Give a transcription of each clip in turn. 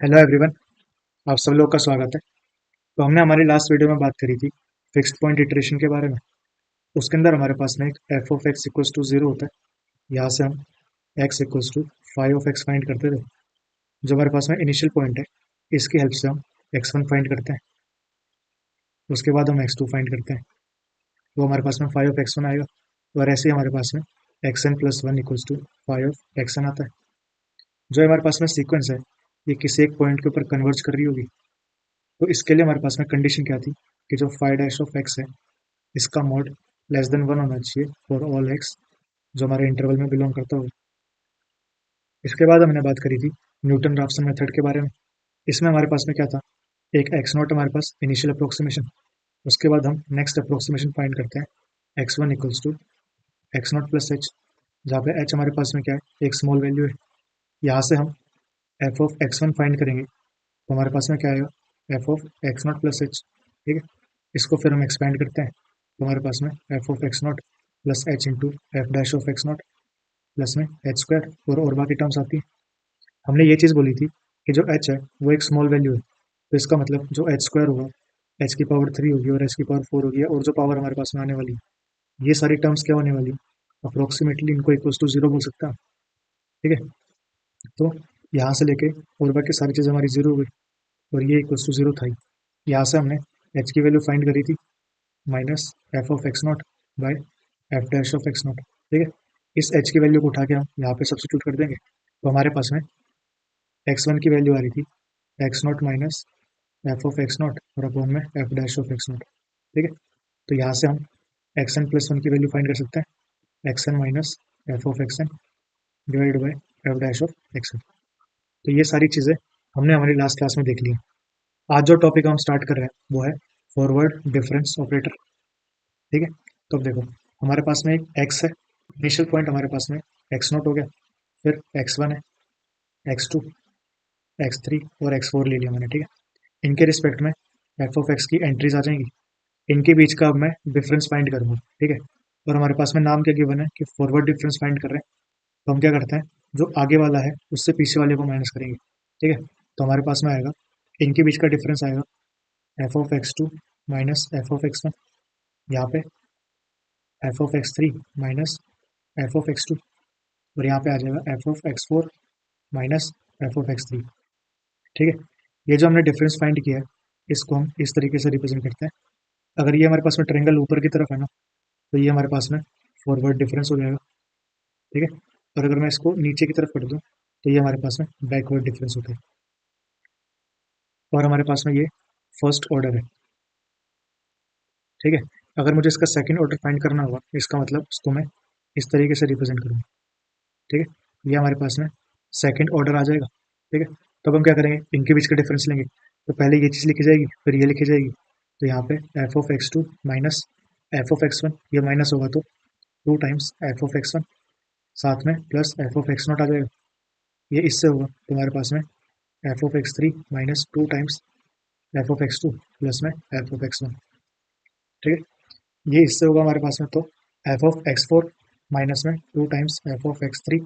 Hello everyone. आप सब लोग का स्वागत है। तो हमने हमारी लास्ट वीडियो में बात करी थी फिक्स्ड पॉइंट इटरेशन के बारे में। उसके अंदर हमारे पास में एक f of x equals to zero होता है। यहाँ से हम x equals to five of x find करते थे। जो हमारे पास में इनिशियल पॉइंट है, इसकी हेल्प से हम एक्स वन फाइंड करते हैं। उसके बाद हम एक्स टू फाइंड करते हैं। वो हमारे पास में फाइव ऑफ एक्स वन आएगा। और ऐसे ही हमारे पास में x n plus one equals to five of x n आता है। जो हमारे पास में सीक्वेंस है, ये किसी एक पॉइंट के ऊपर कन्वर्ज कर रही होगी। तो इसके लिए हमारे पास में कंडीशन क्या थी कि जो फाइव डैश ऑफ एक्स है, इसका मॉड लेस देन वन होना चाहिए फॉर ऑल एक्स जो हमारे इंटरवल में बिलोंग करता हो। इसके बाद हमने बात करी थी न्यूटन राफसन मेथड के बारे में। इसमें हमारे पास में क्या था, एक एक्स नॉट हमारे पास इनिशियल अप्रोक्सीमेशन। उसके बाद हम नेक्स्ट अप्रोक्सीमेशन फाइंड करते हैं x one equals to x not plus h, जहाँ पे एच हमारे पास में क्या है, एक स्मॉल वैल्यू है। यहाँ से हम F of x one find करेंगे तो हमारे पास में क्या आएगा, f of x not plus H. ठीक है, इसको फिर हम एक्सपेंड करते हैं तो हमारे पास में F of x not plus H into F dash of x not plus में एच स्क्वायर और बाकी टर्म्स आती है। हमने ये चीज़ बोली थी कि जो एच है वो एक स्मॉल वैल्यू है, तो इसका मतलब जो एच स्क्वायर होगा, एच की पावर थ्री होगी और एच की पावर फोर होगी, और जो पावर हमारे पास में आने वाली है, ये सारी टर्म्स क्या होने वाली है, अप्रोक्सीमेटली इनको इक्वल्स टू जीरो बोल सकता है। ठीक है, तो यहाँ से लेके और बाकी सारी चीज़ हमारी जीरो हो गई और ये इक्वल्स टू जीरो था ही। यहाँ से हमने एच की वैल्यू फाइंड करी थी minus F of x not by f dash of x not. ठीक है, इस एच की वैल्यू को उठा के हम यहाँ पे सब्स्टिट्यूट कर देंगे तो हमारे पास में एक्स वन की वैल्यू आ रही थी x not minus F of x not और अपॉन में f dash of x not. ठीक है, तो यहाँ से हम एक्स एन प्लस वन की वैल्यू फाइंड कर सकते हैं, x n minus F of x n divide by f dash of x n. तो ये सारी चीज़ें हमने हमारी लास्ट क्लास में देख ली हैं। आज जो टॉपिक हम स्टार्ट कर रहे हैं वो है फॉरवर्ड डिफरेंस ऑपरेटर। ठीक है, तो अब देखो, हमारे पास में एक एक्स है, इनिशियल पॉइंट हमारे पास में एक्स नॉट हो गया, फिर एक्स वन है, एक्स टू, एक्स थ्री और एक्स फोर ले लिया मैंने। ठीक है, इनके रिस्पेक्ट में एफ ऑफ एक्स की एंट्रीज आ जाएंगी। इनके बीच का अब मैं डिफरेंस फाइंड करूंगा। ठीक है, और हमारे पास में नाम क्या गिवन है कि फॉरवर्ड डिफरेंस फाइंड कर रहे हैं, तो हम क्या करते हैं, जो आगे वाला है उससे पीछे वाले को माइनस करेंगे। ठीक है, तो हमारे पास में आएगा, इनके बीच का डिफरेंस आएगा f of x two minus F of x one, यहाँ पे F of x three minus F of x two, और यहाँ पे आ जाएगा f of x four minus F of x three. ठीक है, ये जो हमने डिफरेंस फाइंड किया है, इसको हम इस तरीके से रिप्रेजेंट करते हैं। अगर ये हमारे पास में ट्रायंगल ऊपर की तरफ है ना, तो ये हमारे पास में फॉरवर्ड डिफरेंस हो जाएगा। ठीक है, और अगर मैं इसको नीचे की तरफ कर दूँ तो ये हमारे पास में बैकवर्ड डिफरेंस होता है। और हमारे पास में ये फर्स्ट ऑर्डर है। ठीक है, अगर मुझे इसका सेकंड ऑर्डर फाइंड करना होगा, इसका मतलब इसको मैं इस तरीके से रिप्रेजेंट करूँगा। ठीक है, ये हमारे पास में सेकंड ऑर्डर आ जाएगा। ठीक है, तो अब हम क्या करेंगे, इनके बीच का डिफरेंस लेंगे, तो पहले ये चीज़ लिखी जाएगी फिर ये लिखी जाएगी। तो यहाँ पे F of x two minus F of x one, ये माइनस होगा तो two times F of x one, साथ में plus F of x naught आ जाएगा। ये इससे होगा तो हमारे पास में F of x three minus two times F of x two plus में एफ ऑफ एक्स वन। ठीक है, ये इससे होगा हमारे पास में, तो F of x four minus में to times F of x three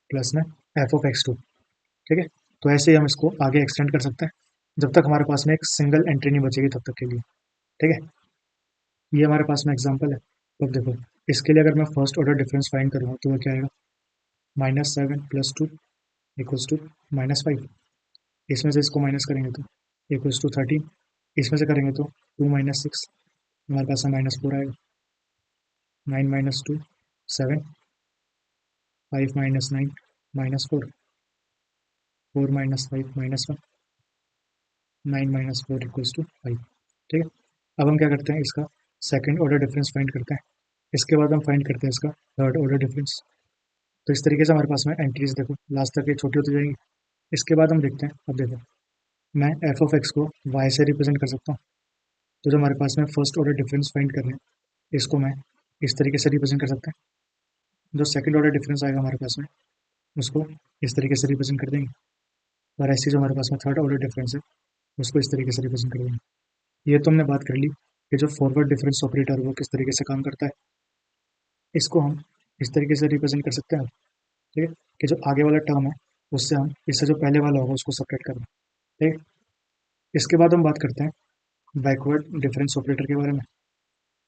plus में एफ ऑफ एक्स टू। ठीक है, तो ऐसे ही हम इसको आगे एक्सटेंड कर सकते हैं जब तक हमारे पास में एक सिंगल एंट्री नहीं बचेगी तब तक के लिए। ठीक है, ये हमारे पास में एग्जांपल है। तो अब देखो, इसके लिए अगर मैं फर्स्ट ऑर्डर डिफरेंस फाइंड करूँगा तो वो क्या आएगा, minus seven plus two equals to minus five. इसमें से इसको माइनस करेंगे तो इक्वल्स टू थर्टीन, इसमें से करेंगे तो टू माइनस सिक्स, हमारे पास में माइनस फोर आएगा। Nine minus two seven, five minus nine minus four, four minus five minus one, nine minus four equals to five. ठीक है, अब हम क्या करते हैं, इसका सेकंड ऑर्डर डिफरेंस फाइंड करते हैं। इसके बाद हम फाइंड करते हैं इसका थर्ड ऑर्डर डिफरेंस। तो इस तरीके से हमारे पास में एंट्रीज देखो लास्ट तक ये छोटी होती जाएंगी। इसके बाद हम देखते हैं, अब देखो, मैं एफ ऑफ एक्स को वाई से रिप्रेजेंट कर सकता हूँ। तो जो हमारे पास में फर्स्ट ऑर्डर डिफरेंस फाइंड कर रहे हैं, इसको मैं इस तरीके से रिप्रेजेंट कर सकते हैं। जो सेकंड ऑर्डर डिफरेंस आएगा हमारे पास में, उसको इस तरीके से रिप्रेजेंट कर देंगे। और ऐसे जो हमारे पास में थर्ड ऑर्डर डिफरेंस है, उसको इस तरीके से रिप्रेजेंट कर देंगे। ये तो हमने बात कर ली कि जो फॉरवर्ड डिफरेंस ऑपरेटर वो किस तरीके से काम करता है। इसको हम इस तरीके से रिप्रेजेंट कर सकते हैं। ठीक है, कि जो आगे वाला टर्म है उससे हम इससे जो पहले वाला होगा उसको सेपरेट करना। ठीक है। इसके बाद हम बात करते हैं बैकवर्ड डिफरेंस ऑपरेटर के बारे में।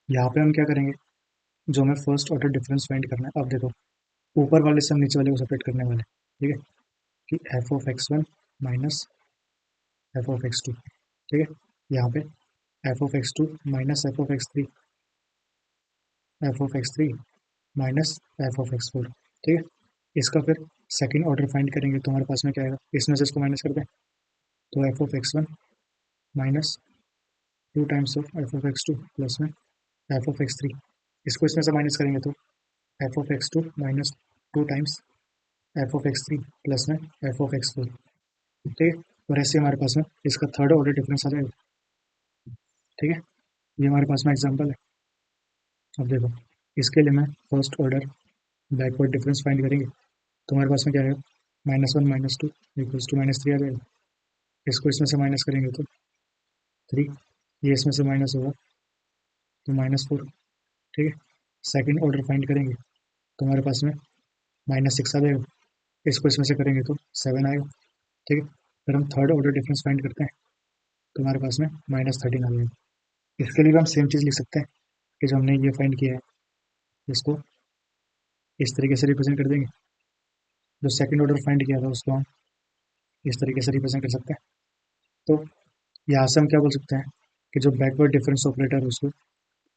यहाँ पे हम क्या करेंगे, जो हमें फर्स्ट ऑर्डर डिफरेंस फाइंड करना है, अब देखो ऊपर वाले से हम नीचे वाले को सेपरेट करने वाले हैं। ठीक है, कि f of x one minus F of x two. ठीक है, यहाँ पे F of x two minus F of x three, f of x three minus F of x four. ठीक है, इसका फिर सेकेंड ऑर्डर फाइंड करेंगे तो हमारे पास में क्या आएगा, इसमें से इसको माइनस कर दें तो F of x one minus two times of f of x two plus में एफ ऑफ एक्स थ्री। इसको इसमें से माइनस करेंगे तो F of x two minus two times F of x three plus में एफ ऑफ एक्स फोर। ठीक है, और ऐसे हमारे पास में इसका थर्ड ऑर्डर डिफरेंस आ जाएगा। ठीक है, ये हमारे पास में एग्जाम्पल है। अब देखो इसके लिए मैं first order backward difference find करेंगे तो हमारे पास में क्या आएगा, minus one minus two equals to minus three आ जाएगा। इसको इसमें से माइनस करेंगे तो थ्री, ये इसमें से माइनस होगा तो माइनस फोर। ठीक है, सेकेंड ऑर्डर फाइंड करेंगे तो हमारे पास में माइनस सिक्स आ जाएगा। इसको इसमें से करेंगे तो सेवन आएगा। ठीक है, फिर हम थर्ड ऑर्डर डिफरेंस फाइंड करते हैं तो हमारे पास में माइनस थर्टीन आ जाएगा। इसके लिए भी हम सेम चीज़ लिख सकते हैं कि जो हमने ये फाइंड किया है इसको इस तरीके से रिप्रेजेंट कर देंगे, जो सेकंड ऑर्डर फाइंड किया था उसको हम इस तरीके से रिप्रेजेंट कर सकते हैं। तो यहाँ से हम क्या बोल सकते हैं कि जो बैकवर्ड डिफरेंस ऑपरेटर है उसको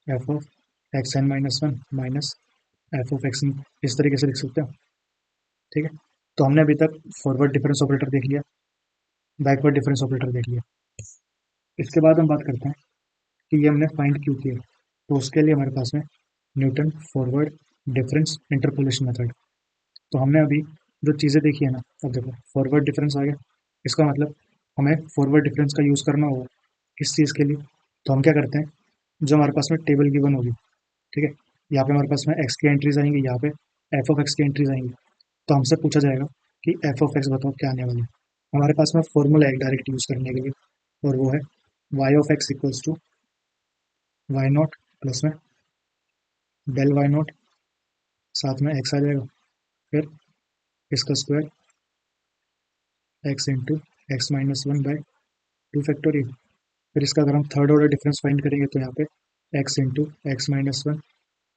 f of x n minus one minus F of x इस तरीके से लिख सकते हो। ठीक है, तो हमने अभी तक फॉरवर्ड डिफरेंस ऑपरेटर देख लिया, बैकवर्ड डिफरेंस ऑपरेटर देख लिया। इसके बाद हम बात करते हैं कि ये हमने फाइंड क्यों किया, तो उसके लिए हमारे पास में Newton forward difference interpolation method. तो हमने अभी जो चीज़ें देखी है ना, अब देखो फॉरवर्ड डिफरेंस आ गया, इसका मतलब हमें फॉरवर्ड डिफरेंस का यूज़ करना होगा किस चीज़ के लिए। तो हम क्या करते हैं, जो हमारे पास में टेबल गिवन होगी, ठीक है, यहाँ पे हमारे पास में एक्स की एंट्रीज आएंगी, यहाँ पे एफ ऑफ एक्स की एंट्रीज आएंगी। तो हमसे पूछा जाएगा कि एफ ऑफ एक्स बताओ क्या आने वाला है। हमारे पास में फॉर्मूला है डायरेक्ट यूज़ करने के लिए, और वो है y of x equals to y not plus में डेल वाई नॉट, साथ में एक्स आ जाएगा, फिर इसका square x into x minus one by two factorial. फिर इसका अगर हम थर्ड ऑर्डर डिफरेंस फाइंड करेंगे तो यहाँ पे x into x minus one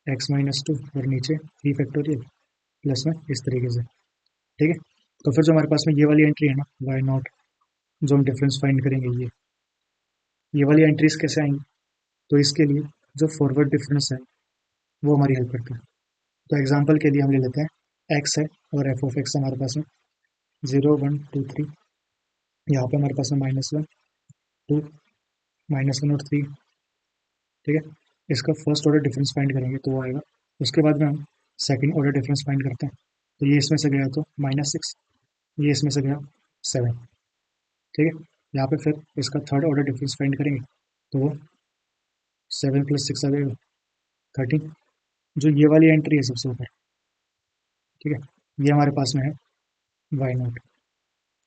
x minus two और नीचे थ्री फैक्टोरियल प्लस में इस तरीके से। ठीक है, तो फिर जो हमारे पास में ये वाली एंट्री है ना वाई नॉट, जो हम डिफरेंस फाइंड करेंगे ये वाली एंट्रीज कैसे आएंगी, तो इसके लिए जो फॉरवर्ड डिफरेंस है वो हमारी हेल्प करता है। तो एग्जांपल के लिए हम ले लेते हैं एक्स है और एफ ऑफ एक्स हमारे पास में जीरो वन टू थ्री, यहाँ पे हमारे पास में minus one two minus one और थ्री। ठीक है, इसका फर्स्ट ऑर्डर डिफरेंस फाइंड करेंगे तो वो आएगा। उसके बाद में हम सेकंड ऑर्डर डिफरेंस फाइंड करते हैं तो ये इसमें से गया तो माइनस सिक्स, ये इसमें से गया सेवन। ठीक है, यहाँ पे फिर इसका थर्ड ऑर्डर डिफरेंस फाइंड करेंगे तो वो सेवन प्लस सिक्स आ जाएगा थर्टीन, जो ये वाली एंट्री है सबसे ऊपर। ठीक है, ये हमारे पास में है वाई नॉट।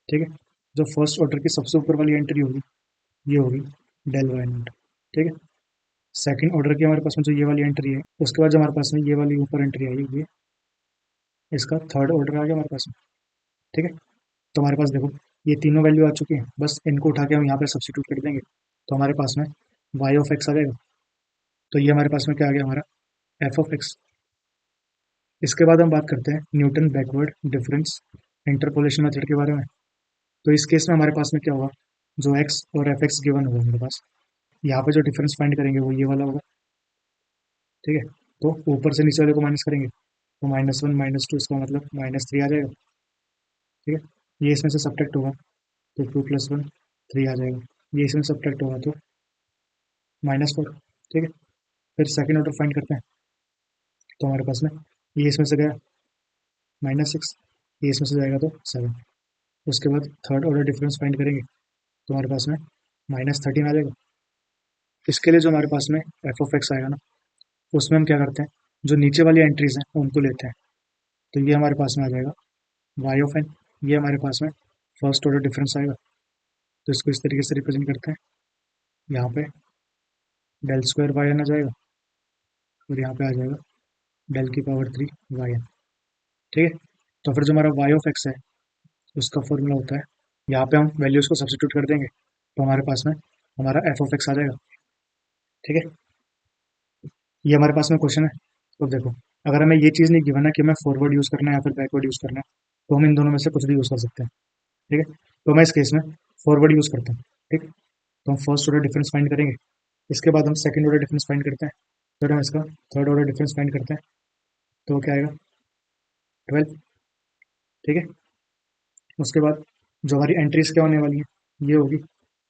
ठीक है, जो फर्स्ट ऑर्डर की सबसे ऊपर वाली एंट्री होगी ये होगी डेल वाई नॉट। ठीक है, सेकंड ऑर्डर की हमारे पास में जो ये वाली एंट्री है, उसके बाद जो हमारे पास में ये वाली ऊपर एंट्री आई ये इसका थर्ड ऑर्डर आ गया हमारे पास में। ठीक है, तो हमारे पास देखो ये तीनों वैल्यू आ चुकी हैं, बस इनको उठा के हम यहाँ पे सब्सिट्यूट कर देंगे तो हमारे पास में वाई ऑफ एक्स आ जाएगा। तो ये हमारे पास में क्या आ गया हमारा एफ ऑफ एक्स। इसके बाद हम बात करते हैं Newton backward difference interpolation method के बारे में। तो इस केस में हमारे पास में क्या होगा, जो एक्स और एफ एक्स गिवन होगा हमारे पास, यहाँ पे जो डिफरेंस फाइंड करेंगे वो ये वाला होगा। ठीक है, तो ऊपर से नीचे वाले को माइनस करेंगे तो माइनस वन माइनस टू, इसका मतलब माइनस थ्री आ जाएगा। ठीक है, ये इसमें से सब्ट्रैक्ट होगा तो टू प्लस वन थ्री आ जाएगा, ये इसमें सब्ट्रैक्ट होगा तो माइनस फोर। ठीक है, फिर सेकेंड ऑर्डर फाइंड करते हैं तो हमारे पास में ये इसमें से गया माइनस सिक्स, ये इसमें से जाएगा तो सेवन। उसके बाद थर्ड ऑर्डर डिफरेंस फाइंड करेंगे तो हमारे पास में माइनस थर्टीन आ जाएगा। इसके लिए जो हमारे पास में एफ ऑफ एक्स आएगा ना, उसमें हम क्या करते हैं, जो नीचे वाली एंट्रीज हैं उनको लेते हैं। तो ये हमारे पास में आ जाएगा वाई ऑफ एन, ये हमारे पास में फर्स्ट ऑर्डर डिफरेंस आएगा। तो इसको इस तरीके से रिप्रेजेंट करते हैं, यहाँ पे डेल स्क्वायर वाई एन आ जाएगा और यहाँ पे आ जाएगा डेल की पावर थ्री वाई एन। ठीक है, तो फिर जो हमारा वाई ऑफ एक्स है उसका फॉर्मूला होता है यहाँ पे हम वैल्यूज़ को सब्स्टिट्यूट कर देंगे तो हमारे पास में हमारा एफ ऑफ एक्स आ जाएगा। ठीक है, ये हमारे पास में क्वेश्चन है। तो देखो, अगर हमें ये चीज़ नहीं गिवन है कि हमें फॉरवर्ड यूज़ करना है या फिर बैकवर्ड यूज़ करना है, तो हम इन दोनों में से कुछ भी यूज़ कर सकते हैं। ठीक है, तो मैं इस केस में फॉरवर्ड यूज़ करता हूँ। ठीक है, तो हम फर्स्ट ऑर्डर डिफरेंस फाइंड करेंगे, इसके बाद हम सेकंड ऑर्डर डिफरेंस फाइंड करते हैं, फिर हम इसका थर्ड ऑर्डर डिफरेंस फाइंड करते हैं। तो क्या आएगा? 12। ठीक है, उसके बाद जो हमारी एंट्रीज क्या होने वाली है, ये होगी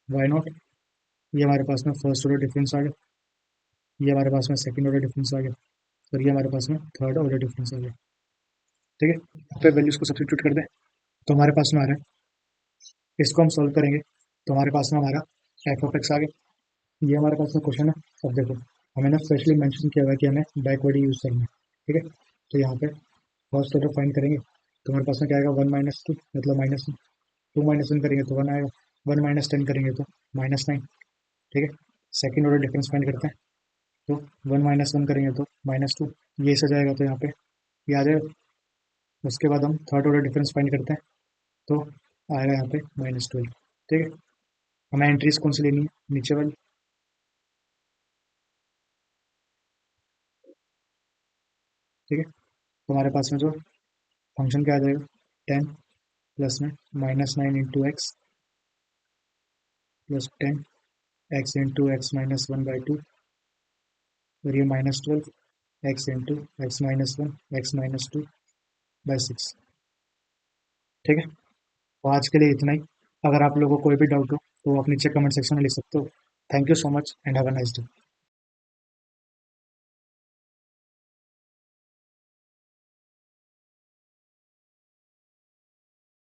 वाई नॉट, ये हमारे पास में फर्स्ट ऑर्डर डिफरेंस आ गया, ये हमारे पास में सेकंड ऑर्डर डिफरेंस आ गया, और ये हमारे पास में थर्ड ऑर्डर डिफरेंस आ गया। ठीक है, यहाँ पे वैल्यूज को सब्स्टिट्यूट कर दें तो हमारे पास में आ रहा है, इसको हम सॉल्व करेंगे तो हमारे पास में हमारा एफ ऑफ एक्स आ गया। ये हमारे पास में क्वेश्चन है। अब देखो, हमें ना स्पेशली मेंशन किया हुआ है कि हमें बैकवर्ड यूज करना है। ठीक है, तो यहाँ पे फर्स्ट ऑर्डर फाइंड करेंगे तो हमारे पास में क्या आएगा? 1 - 2, मतलब -2। 2 - 1 करेंगे तो 1 आएगा, 1 - 10 करेंगे तो -9। ठीक है, सेकेंड ऑर्डर डिफरेंस फाइंड करते हैं तो 1 - 1 करेंगे तो -2, ये सो जाएगा तो यहाँ पे ये आ जाएगा। उसके बाद हम थर्ड ऑर्डर डिफरेंस फाइंड करते हैं तो आएगा यहाँ पे -12। ठीक है, हमें एंट्रीज कौन सी लेनी है? नीचे वाली। ठीक है, तो हमारे पास में जो फंक्शन क्या आ जाएगा? 10 प्लस में -9 into x plus 10 x into x -1/2, और ये -12 एक्स इंटू एक्स -1 एक्स -2/6। ठीक है, तो आज के लिए इतना ही। अगर आप लोगों को कोई भी डाउट हो तो आप नीचे कमेंट सेक्शन में लिख सकते हो। Thank you so much and have a nice day.